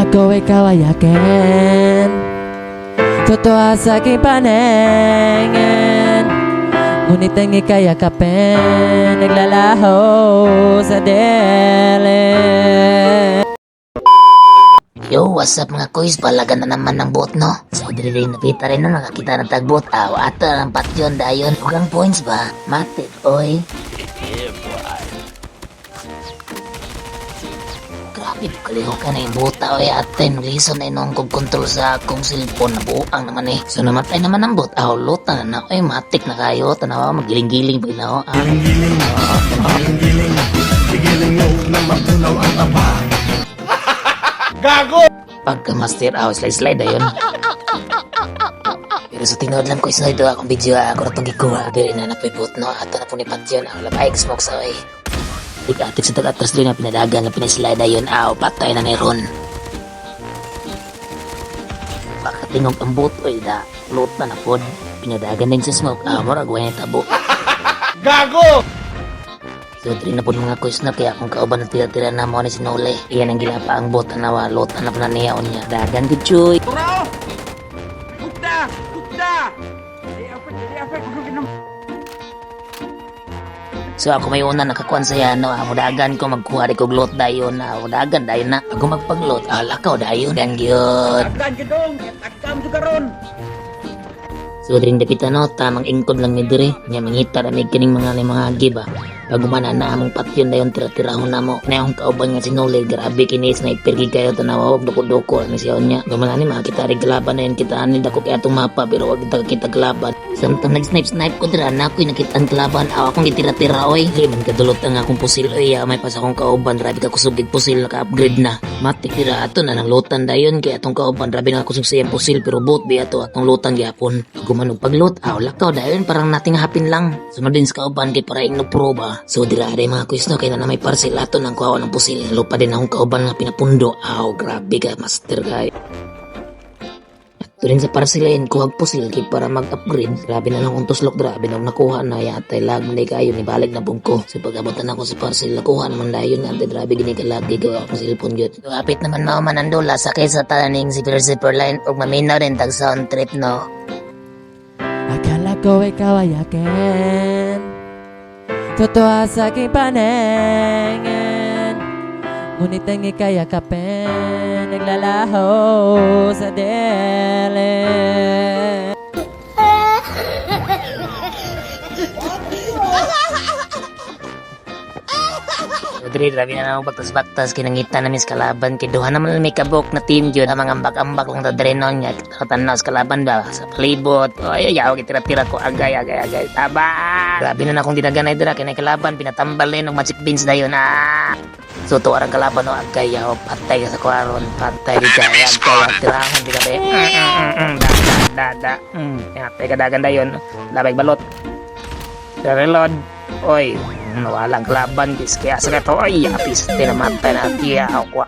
ko ikaw ay akin, totoo sa aking paningin. Ngunit ang ika'y yakapin, naglalaho sa dili. Yo, what's up mga kuys? Balagan na naman ng bot, no? So, dili napita rin no, nakakita ng tagbot. Ata ang patyon dayon. Huwag points ba? Matik, oy. Grabe, kaliho ka na yung bota, oy. Aten, lison na inong control sa akong cellphone na buang naman eh. So, namatay naman ang bot. Lota na na, oy. Matik na kayo. Tanawa, magiling-giling pa ina, Gigiling mo na matunaw ang taba. Gago! Pagka master, slide ayun. Pero sa tinood lang ko isa ito akong video, ako na itong gikuha. Dili na napipot, no? Ato na po ni Patyon, labay smoke sa way. Ikatik sa tagatras din na pinadagan na pinaslide ayun, patay na ni Ron. Pakatingog ang boot, oy, loot na na po. Pinadagan din sa smoke, moragway na tabo. Gago! So, na po mga kuys na kaya kung kauban na tira-tira na mo ni Sinole. Iyan ang ginapa ang bot na lota na pananiyaon niya. Dagan good choy. Turao! Gupta! Gupta! So ako may una nakakuan sa yan, no? Dagan ko magkuha rin kong lot dayon. Dagan dayon na. Ako magpaglot, lakaw dayon. Dan gyud. Agkan ka dong! Agkam juga ron! So rin dapita no, tamang ingkod lang ni dire. Nya mangita na may kining mga giba. Pagumana na among patyon dayon tira-tirahon na mo. Na yung kauban nga Sinole, grabe kini sniper gi kayo tanawa og doko-doko ani siya nya. Gumana ni makita rin kalaban na yun kita ani dako kay atong mapa pero wag kita kalaban. Samtang nag-snipe ko dira na ako'y nakita ang kalaban. Akong gitira-tira oy. Liman kadulot ang akong pusil oy. May pas akong kauban, rabi ka kusugig pusil naka-upgrade na. Matik dira ato na nang lotan dayon kay atong kauban rabi na kusug siyang pusil pero bot bi ato atong lotan gyapon. Gumanog paglot, lakaw dayon parang nating hapin lang. Sunod din sa kauban kay para ing proba. So dira rin mga kuis no, kaya na may parcel ato ng kuhawa ng pusil. Lupa din akong kauban nga pinapundo. Grabe ka master guy. Ato rin sa parcelain kuhag pusil kay para mag-upgrade. Grabe na lang kung tuslok, grabe na nakuha na yatay lag man kayo ni balag na bungko. So pag-abutan ako sa parcel nakuha naman dayon nga grabe gini kalagi gawa akong cellphone yun. So apit naman mga manandola sakay sa taning zipper line ug maminaw rin tag sound trip no. Akala ko ikaw ay akin, totoo sa aking paningin. Ngunit ang ika'y yakapin, naglalaho sa dili. Diri rabi na ako baktas-baktas kinangita namin sa kalaban kay duha naman may kabok na team jud ang mga ambak-ambak lang ta drenon niya tanaw sa kalaban ba sa palibot ayaw tira-tira ko agay taba grabe na akong dinaganay dira kay kalaban pinatambal din og magic beans dayon so to arang kalaban no agay patay sa kwaron patay di kaya tirahon di ka be patay kadagan dayon labay balot reload oy nawalang kalaban guys kaya sa gato ay apis tinamatay na tiya ako